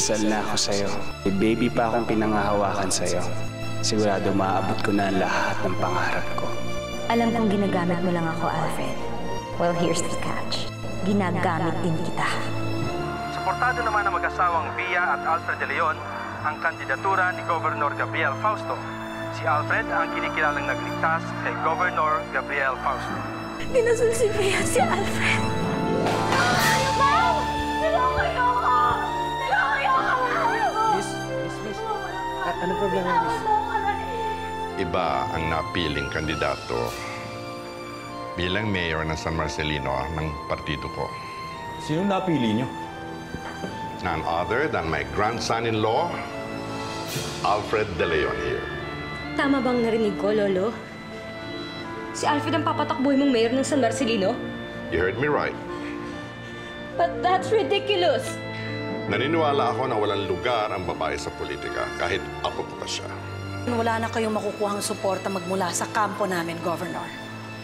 Kasal na ako sa'yo. May baby pa akong pinangahawakan sa'yo. Sigurado maaabot ko na ang lahat ng pangarap ko. Alam kong ginagamit mo lang ako, Alfred. Well, here's the catch. Ginagamit din kita. Suportado naman ng mag-asawang Via at Alfred de Leon ang kandidatura ni Governor Gabriel Fausto. Si Alfred ang kinikilalang nagligtas kay Governor Gabriel Fausto. Dinasal si Via si Alfred. Ma'am! Nilokayo ko! Nilokayo ko! Miss. Ano problema, Miss? Iba ang napiling kandidato bilang mayor ng San Marcelino ng partido ko. Sino napili niyo? None other than my grandson-in-law, Alfred de Leon here. Tama bang narinig ko, Lolo? Si Alfred ang papatakbuhin mong mayor ng San Marcelino? You heard me right. But that's ridiculous! Naniniwala ako na walang lugar ang babae sa politika kahit apo ko pa siya. Wala na kayong makukuhang suporta magmula sa kampo namin, Governor.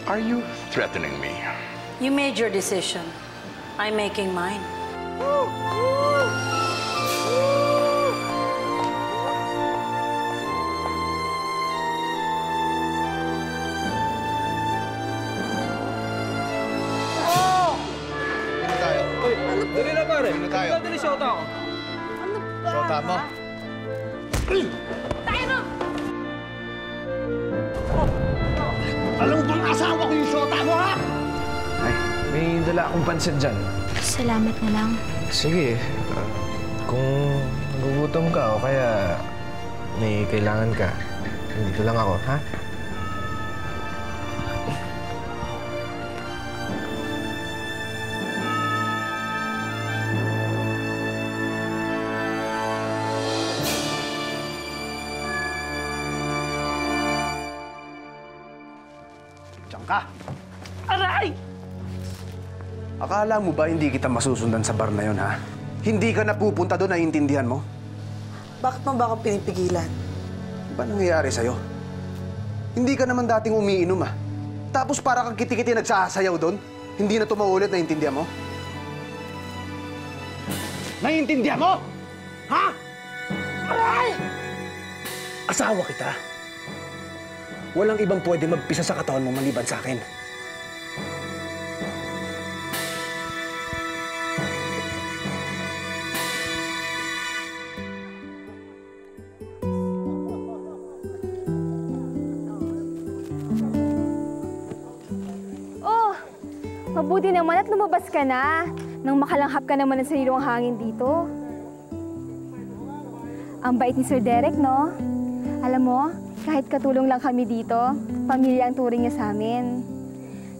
Are you threatening me? You made your decision. I'm making mine. Dali na, pare. Ano tayo? Dali, shota ako. Ano ba? Shota mo? Tayo mo! Alam mo bang asawa ko yung shota mo, ha? Ay, may dala akong pansit dyan. Salamat na lang. Sige, kung nagugutom ka o kaya may kailangan ka, nandito lang ako, ha? Diyan ka. Aray! Akala mo ba hindi kita masusundan sa bar na yun, ha? Hindi ka napupunta doon, naiintindihan mo? Bakit mo ba ako pinipigilan? Ba nangyayari sa'yo? Hindi ka naman dating umiinom, ha? Tapos para kang kiti-kiti nagsasayaw doon? Hindi na tumaulit, naiintindihan mo? Naiintindihan mo? Ha? Aray! Asawa kita. Walang ibang pwede magpisa sa katawan mo maliban sa akin. Oh, mabuti naman at lumabas ka na nang makalanghap ka naman ng sariwang hangin dito. Ang bait ni Sir Derek, no? Alam mo, kahit katulong lang kami dito, pamilya ang turing niya sa amin.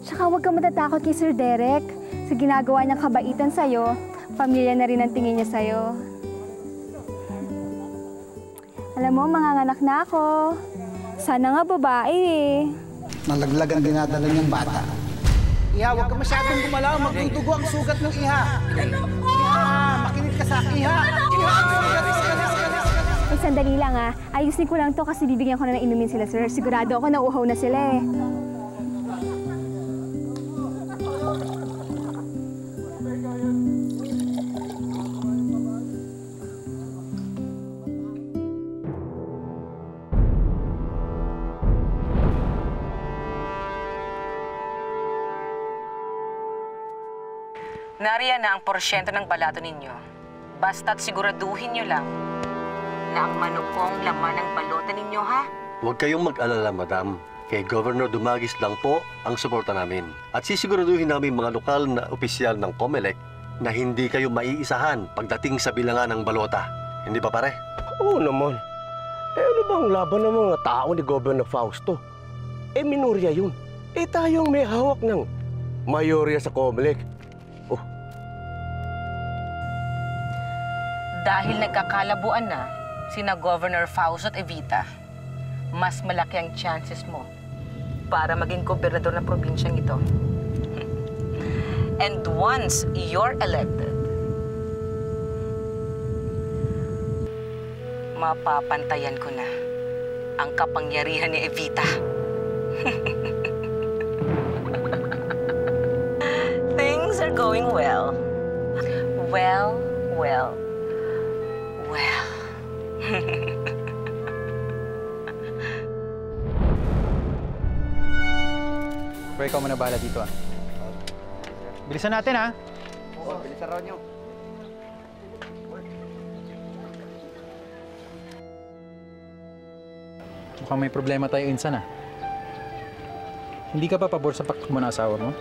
Tsaka huwag ka matatakot kay Sir Derek. Sa ginagawa niyang kabaitan sa'yo, pamilya na rin ang tingin niya sa'yo. Alam mo, manganganak na ako. Sana nga babae eh. Nalaglagan dinadala niyang bata. Iha, huwag ka masyadong gumalaw. Magdudugo ang sugat ng iha. Iha, makinig ka sa iha. Iha, Ay, sandali lang ah. Ayusin ko lang to kasi bibigyan ko na ng inumin sila, sir. Sigurado ako nauuhaw na sila eh. Nariyan na ang porsyento ng balato ninyo. Basta't siguraduhin nyo lang na ang manukong laman ng balota ninyo, ha? Huwag kayong mag-alala, madam. Kay Governor Dumagis lang po ang suporta namin. At sisiguraduhin namin mga lokal na opisyal ng COMELEC na hindi kayo maiisahan pagdating sa bilangan ng balota. Hindi ba, pare? Oo naman. Ano bang laban ng mga tao ni Governor Fausto? Minorya yun. Tayo ang may hawak ng mayorya sa COMELEC. Dahil nagkakalabuan na sina Governor Fausto at Evita, mas malaki ang chances mo para maging gobernador ng probinsyang ito. And once you're elected, mapapantayan ko na ang kapangyarihan ni Evita. Things are going well. Well. Pero ikaw muna bahala dito, ah. Bilisan natin, ha? Oo, bilisan raw nyo. Mukhang may problema tayo, Insan, ah. Hindi ka pa pabor sa pakit mo na asawa mo?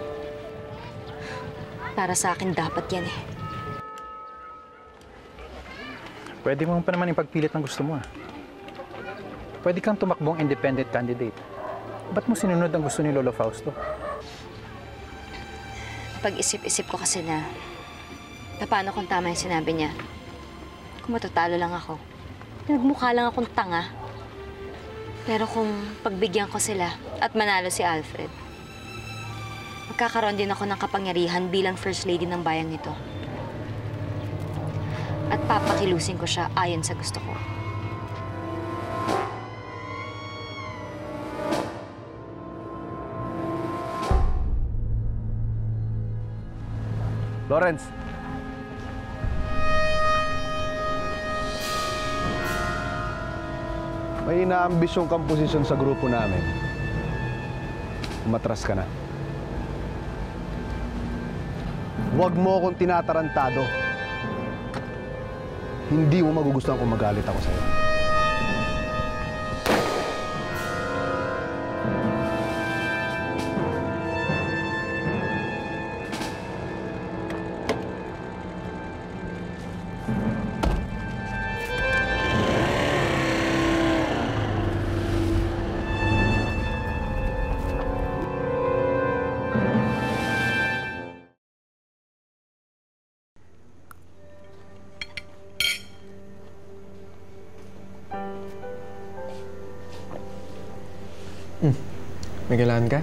Para sa akin, dapat yan eh. Pwede mo pa naman ipagpilit ng gusto mo, ah. Pwede kang tumakbong independent candidate. Ba't mo sinunod ang gusto ni Lolo Fausto? Pag-isip-isip ko kasi na paano kung tama yung sinabi niya. Kung matatalo lang ako, nagmukha lang akong tanga. Pero kung pagbigyan ko sila at manalo si Alfred, magkakaroon din ako ng kapangyarihan bilang First Lady ng bayang nito. At papakilusin ko siya ayon sa gusto ko. Lawrence. May inaambisyong kang posisyon sa grupo namin. Umatras ka na. Huwag mo akong tinatarantado. Hindi mo magugustuhan kung magalit ako sa'yo. May kailangan ka?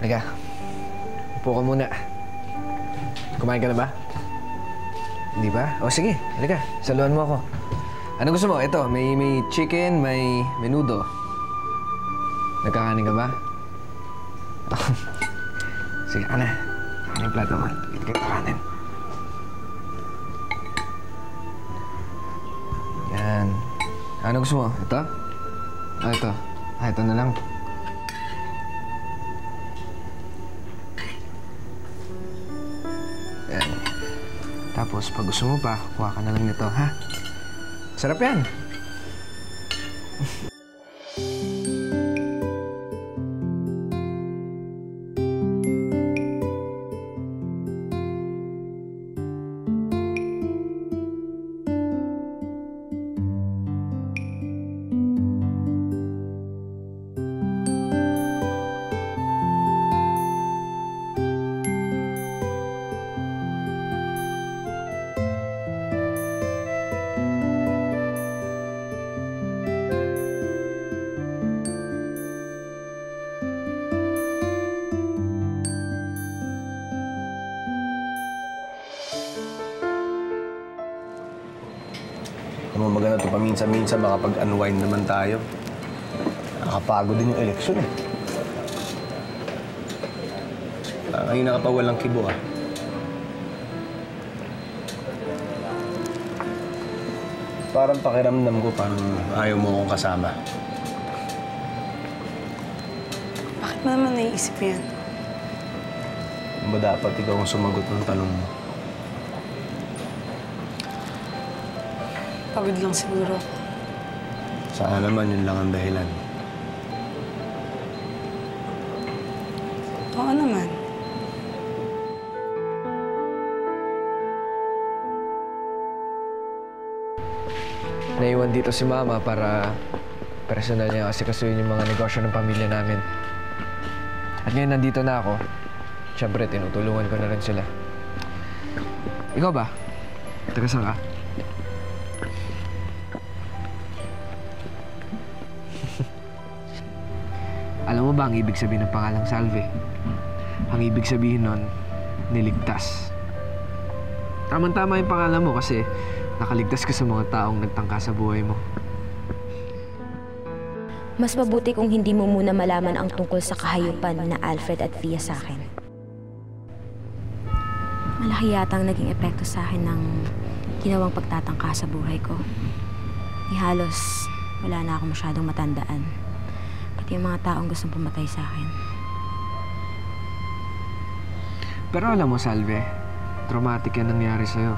Halika. Upo ka muna. Kumain ka na ba? Hindi ba? O sige, halika. Saluhan mo ako. Ano gusto mo? Ito, may chicken, may menudo. Nagkakanin ka ba? Sige, ana. Ano yung plato mo? Ito kayo kakanin. Yan. Ano gusto mo? Ito? Ah, ito. Ah, ito na lang. Yan. Tapos, pag gusto mo pa, kuha ka na lang nito, ha? Sarap yan. Ano mo maganda ito paminsan-minsan, makapag-unwind naman tayo. Nakakapagod din yung eleksyon eh. Ngayon na ka pa walang kibo ah. Parang pakiramdam ko parang ayaw mo akong kasama. Bakit mo naman naiisip yan? Ba dapat ikaw ang sumagot ng tanong mo? Pagod lang siguro. Sana naman yun lang ang dahilan. Oo naman. Naiwan dito si Mama para personal niya kasi kasuyin yung mga negosyo ng pamilya namin. At ngayon nandito na ako, siyempre tinutulungan ko na rin sila. Ikaw ba? Taga saan ka? Alam mo ba ang ibig sabihin ng pangalang Salve? Ang ibig sabihin nun, niligtas. Tama-tama yung pangalan mo kasi nakaligtas ka sa mga taong nagtangka sa buhay mo. Mas mabuti kung hindi mo muna malaman ang tungkol sa kahayupan na Alfred at Via sa akin. Malaki yata ang naging epekto sa akin ng ginawang pagtatangka sa buhay ko. halos wala na ako masyadong matandaan. Pati yung mga taong gustong pumatay sa akin. Pero alam mo, Salve, traumatic yan nangyari sa'yo.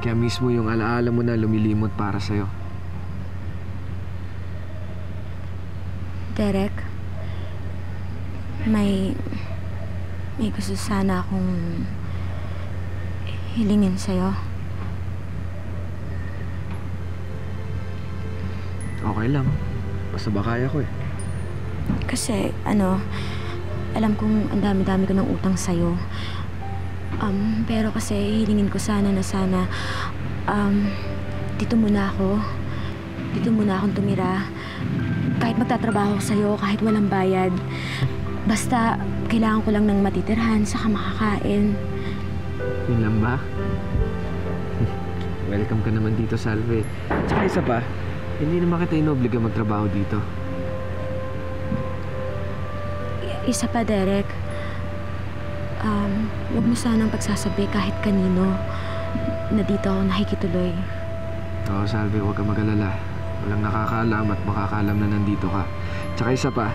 Kaya mismo yung alaala mo na lumilimot para sa'yo. Derek, may gusto sana akong hilingin sa'yo. Okay lang. Basta ba kaya ko eh. Kasi, alam kong ang dami-dami ko ng utang sa'yo. Pero kasi hilingin ko sana na dito muna ako. Dito muna akong tumira. Kahit magtatrabaho ko sa'yo, kahit walang bayad. Basta, kailangan ko lang ng matitirhan, saka makakain. Yun lang ba? Welcome ka naman dito, Salve. Tsaka isa pa, hindi naman kita inobliga magtrabaho dito. Isa pa, Derek. Huwag mo sanang pagsasabi kahit kanino na dito ako nakikituloy. Oo, Salve, huwag kang mag-alala. Walang nakakaalam at makakaalam na nandito ka. Tsaka isa pa,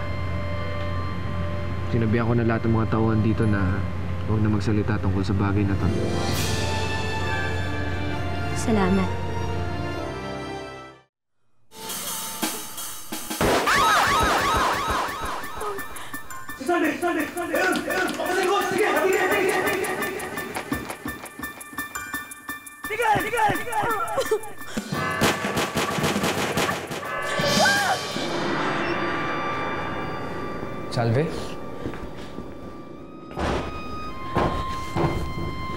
sinabihan ko na lahat ng mga tauhan dito na huwag na magsalita tungkol sa bagay na to. Salamat. Salve?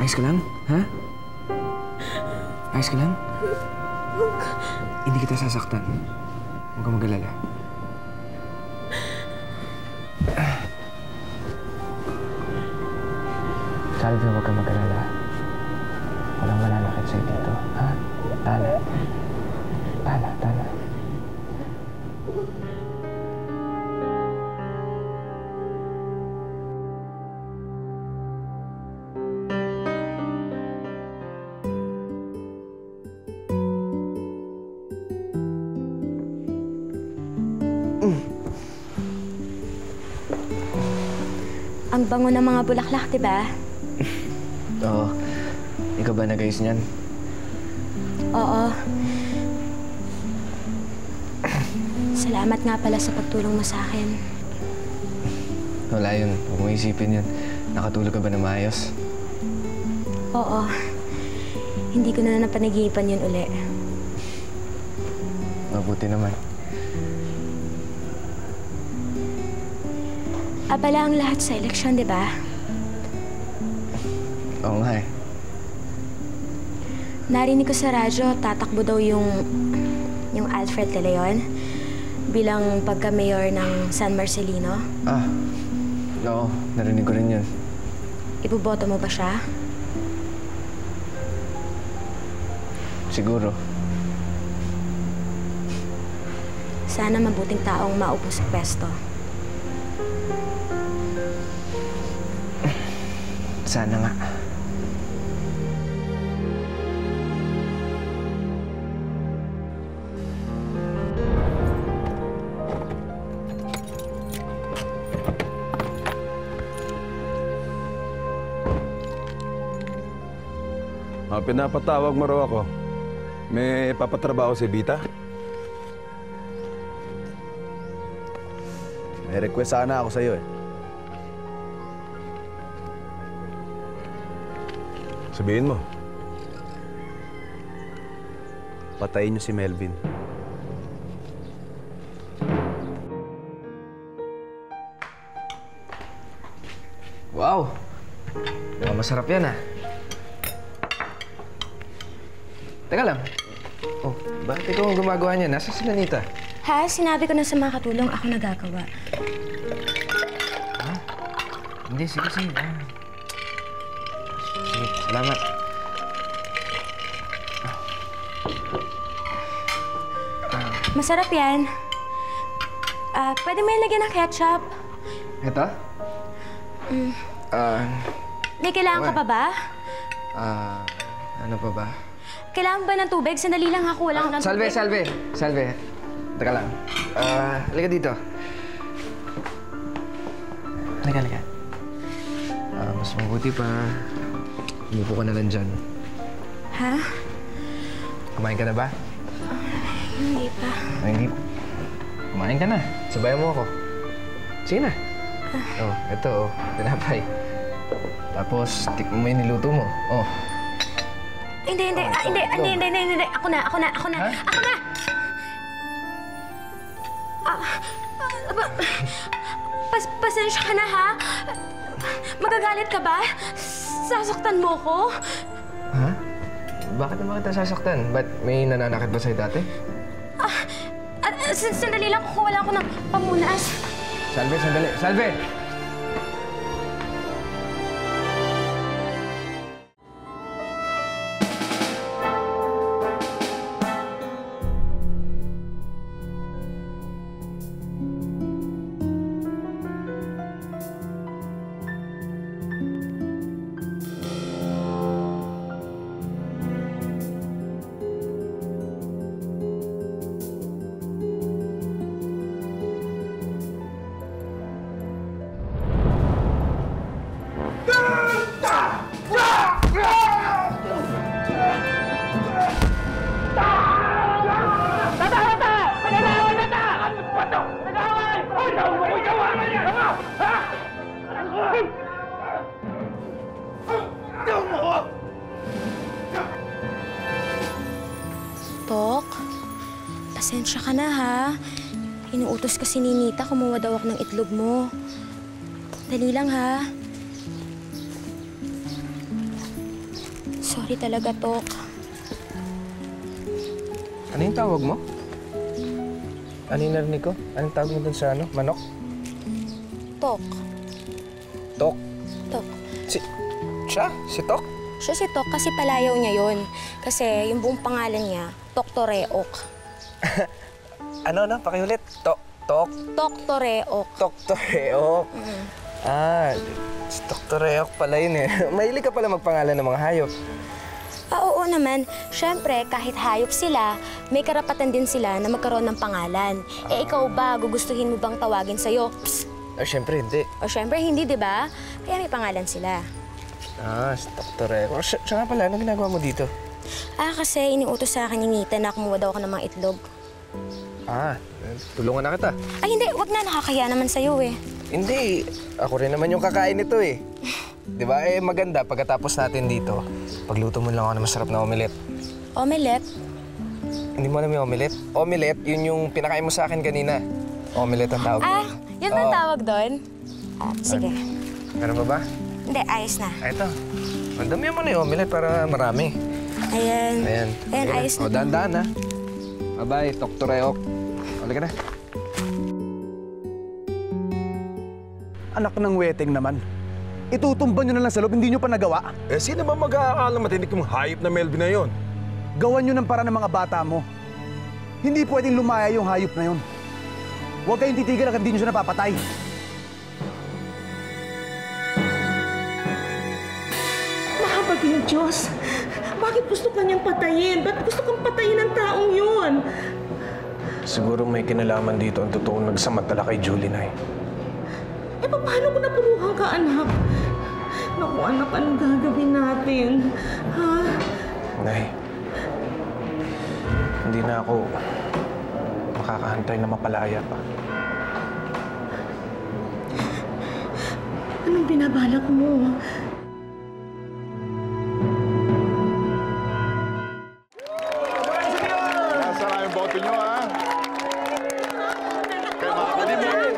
Ayos ka lang? Ha? Ayos ka lang? Hindi kita sasaktan. Huwag kang mag-alala. Salve, huwag kang mag-alala. Walang mananakit sa'yo dito, ha? Tana. Tana, tana. Ang bango ng mga bulaklak, diba? Oo. Ikaw ba nag-ayos niyan? Oo. Salamat nga pala sa pagtulong mo sa akin. Wala yun. Huwag mo isipin yun. Nakatulog ka ba na maayos? Oo. Hindi ko na napanagipan yun uli. Mabuti naman. Abala ang lahat sa eleksyon, di ba? Oo nga eh. Narinig ko sa radyo, tatakbo daw yung Alfred De Leon bilang pagka-mayor ng San Marcelino. Ah, oo. Narinig ko rin yun. Iboboto mo ba siya? Siguro. Sana mabuting taong maupo sa pwesto. Sana nga. Pinapatawag mo raw ako. May papatrabaho si Vita? May request sana ako sa'yo eh. Sabihin mo. Patayin niyo si Melvin. Wow! Mukhang masarap yan ah. Teka lang. Oh, bakit ikaw ang gumagawa niya? Nasa si Lanita? Ha? Sinabi ko na sa mga katulong ako nagagawa. Ha? Hindi, sige, sige. Sige, salamat. Masarap yan. Pwede mo ilagyan ng ketchup. Ito? May kailangan ka pa ba? Ano pa ba? Kailangan ba ng tubig? Sandali lang ako. Wala akong ng Salve, tubig. Salve. Teka lang. Halika dito. Halika. Mas mabuti pa. Umupo ka na lang dyan. Ha? Kumain ka na ba? Hindi pa. Hindi. Kumain ka na. Sabayan mo ako. Sige na. Ito. Tinapay. Tapos, tikman mo yung niluto mo. Hindi. Ako na. Ha? Ako na! Pasensya ka na, ha? Magagalit ka ba? Sasaktan mo ko? Ha? Bakit kita sasaktan? Ba't may nananakit ba sa'yo dati? Sandali lang, wala ako ng pamunas. Salve, sandali. Salve! Tok, pasensya ka na, ha? Inuutos kasi ni Nita, kumuha daw ako ng itlog mo. Dali lang, ha? Sorry talaga, Tok. Ano yung tawag mo? Ano yung narinig ko? Anong tawag mo dun sa manok? Tok. Tok? Tok. Siya? Si Tok? Siya si Tok kasi palayaw niya yon. Kasi yung buong pangalan niya, Tok Toreok. Ano? Pakiulit. Tok? Tok Toreok. Tok Toreok. Si Tok Toreok pala yun eh. Mahilig ka pala magpangalan ng mga hayop. Oo naman. Siyempre, kahit hayop sila, may karapatan din sila na magkaroon ng pangalan. Ikaw ba, gugustuhin mo bang tawagin sa'yo? Psst! Siyempre hindi. Siyempre hindi, di ba? Kaya may pangalan sila. Si Tok Toreok. Siya nga pala, ano ginagawa mo dito? Kasi iniutos sa akin ni Nita na kumuha daw ako ng mga itlog. Tulungan na kita. Hindi. Wag na. Nakakaya naman sa'yo eh. Hindi. Ako rin naman yung kakain nito eh. Di ba? Maganda pagkatapos natin dito, pagluto mo lang ako ng masarap na omelette. Omelette? Hindi mo alam yung omelette? Omelette, yun yung pinakain mo sa akin kanina. Omelette ang tawag. Yun ba ang tawag doon? Sige. Meron ba ba? Hindi, ayos na. Ito. Mandamihan mo na yung omelette para marami. Ayan, ayos na. Dahan-dahan ha. Bye-bye, Tok Toreok. Halika na. Anak ng weteng naman. Itutumban nyo na lang sa loob, hindi nyo pa nagawa. Sino ba mag-aakala matinik yung hayop na Melvin na yon? Gawan nyo ng para ng mga bata mo. Hindi pwedeng lumaya yung hayop na yon. Huwag kayong titigil hanggang hindi nyo siya napapatay. Mahabaging Diyos! Bakit gusto ka niyang patayin? Ba't gusto kang patayin ng taong yun? Siguro may kinalaman dito ang totoong nagsamantala kay Julie, Nay. Paano ko napuruhan ka, anak? Naku, anak, anong gagawin natin? Ha? Nay, hindi na ako makakahantay na mapalaya pa. Anong binabalak mo? Nasara yung boto nyo, ha? Kaya makakalimot.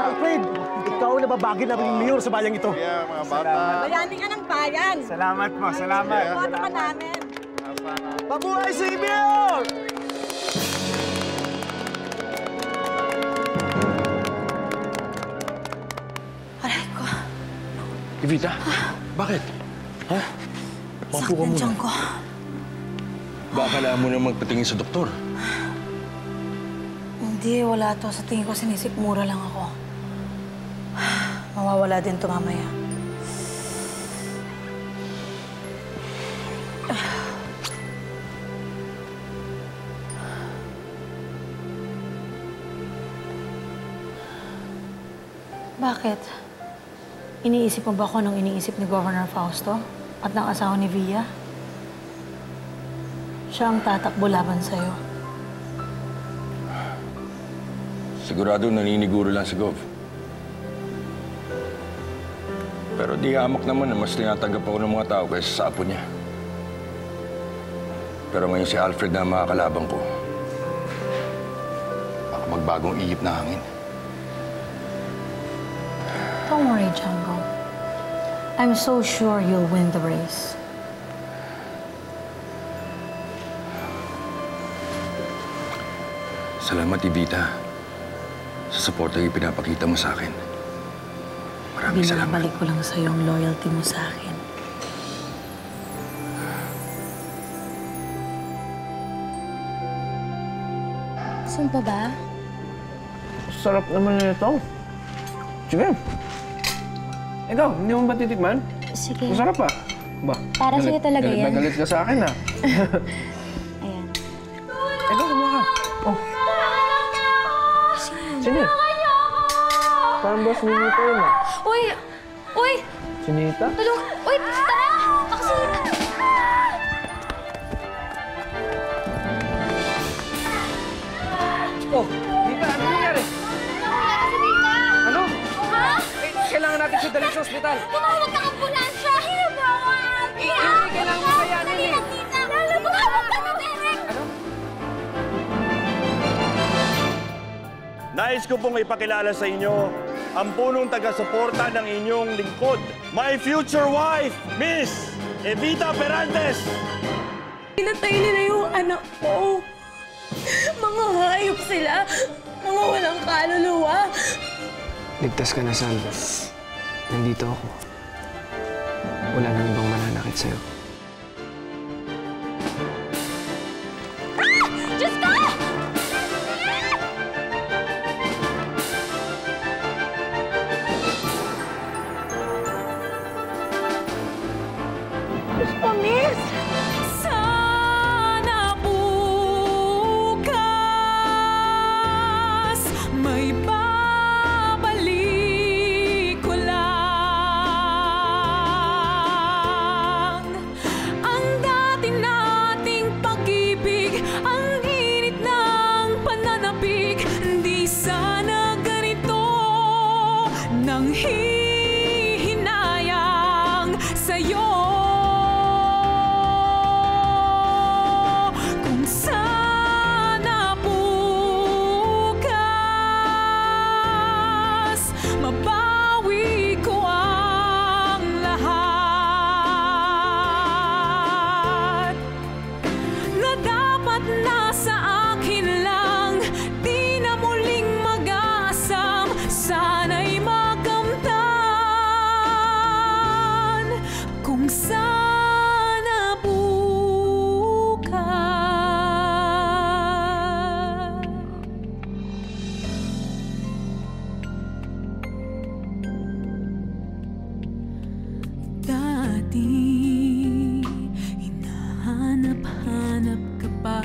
Alfred, ikaw na babagin namin yung mayor sa bayang ito. Mga bata. Bayani ka ng bayan. Salamat po, salamat. Boto ka namin. Mabuhay si Mayor! Aray ko. Evita, bakit? Ha? Mapo ka muna. ko. Baka kailangan mo na magpatingin sa doktor. Hindi, wala to. Sa tingin ko sinisikmura lang ako. Mawawala din to mamaya. Bakit? Iniisip mo ba kung anong iniisip ni Governor Fausto at ng asawa ni Via? Siya ang tatakbo laban sa'yo. Sigurado naniniguro lang si Gov. Pero di hamak naman na mas tinatanggap ako ng mga tao kaysa sa apo niya. Pero ngayon si Alfred na makakalabang ko. Baka magbagong ihip na hangin. Don't worry, Django. I'm so sure you'll win the race. Salamat, Evita, sa suporta yung pinapakita mo sa akin. Maraming salamat. Binabalik ko lang sa'yo ang loyalty mo sa akin. Saan pa ba? Sarap naman nito. Sige. Ikaw, hindi mo ba titikman? Sige. Masarap pa. Ba? Para sa'yo talaga yan. Galit ka sa akin, ha? Ayan. Ikaw, kumuha ka. Oh. Sige. Parang boss Ninita yun, ha? Uy! Uy! Sinita? Tulong! Uy! Tara! Nakasinita! Oh, Nita, ano nangyari? Ano? Ha? Eh, kailangan natin siya dalhin sa ospital. Tumawag ng ambulansya! Hinabawan! Hindi kailangan mo kayanin, eh. Tumawag ka na, Derek! Ano? Nais ko pong ipakilala sa inyo ang punong taga-suporta ng inyong lingkod. My future wife, Miss Evita Perantes! Pinatay nila yung anak ko. Mga hayop sila. Mga walang kaluluwa. Ligtas ka na, Salva. Nandito ako. Wala nang ibang mananakit sa'yo. Diyos ko! Diyos ko, miss! Sana bukas may babalik ko lang ang dati nating pag-ibig, ang init ng pananabik. Di sana ganito nang hihinayang sa'yo. Kung sana bukas mabawi ko ang lahat na dapat nasa akin lang, di na muling mag-asam. Sana'y makamtan kung sana bukas. Dati hinahanap-hanap ka pa